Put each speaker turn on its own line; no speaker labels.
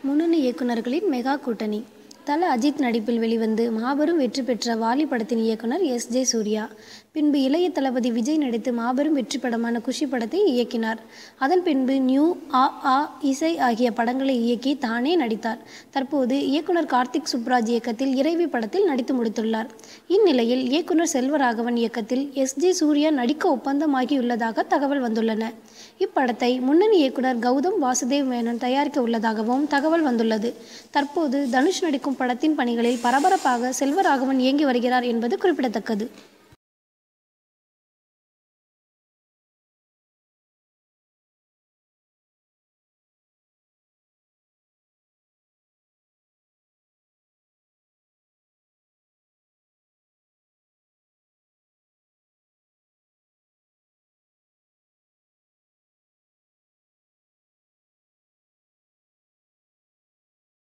முன்னணி இயக்குனர்களின் மெகா கூட்டணி. தல அஜித் நடிப்பில் வெளிவந்து மாபெரும் வெற்றி பெற்ற வாலி படத்தின் இயக்குனர் எஸ். சூர்யா. பின்பு இளைய தளபதி விஜய் நடித்து மாபெரும் வெற்றி படமான குஷி படத்தை இயக்கினார். அதன் பின்பு நியூ, ஆ, இசை ஆகிய படங்களை இயக்கி தானே நடித்தார். தற்போது இயக்குனர் கார்த்திக் சுப்புராஜ் இயக்கத்தில் இறைவி படத்தில் நடித்து முடித்துள்ளார். இந்நிலையில் இயக்குனர் செல்வராகவன் இயக்கத்தில் எஸ். சூர்யா நடிக்க ஒப்பந்தமாகியுள்ளதாக தகவல் வந்துள்ளன. இப்படத்தை முன்னணி இயக்குனர் கௌதம் வாசுதேவ் மேனன் தயாரிக்க உள்ளதாகவும் தகவல் வந்துள்ளது. தற்போது தனுஷ் நடிக்கும் படத்தின் பணிகளில் பரபரப்பாக செல்வராகவன் இயங்கி வருகிறார் என்பது குறிப்பிடத்தக்கது.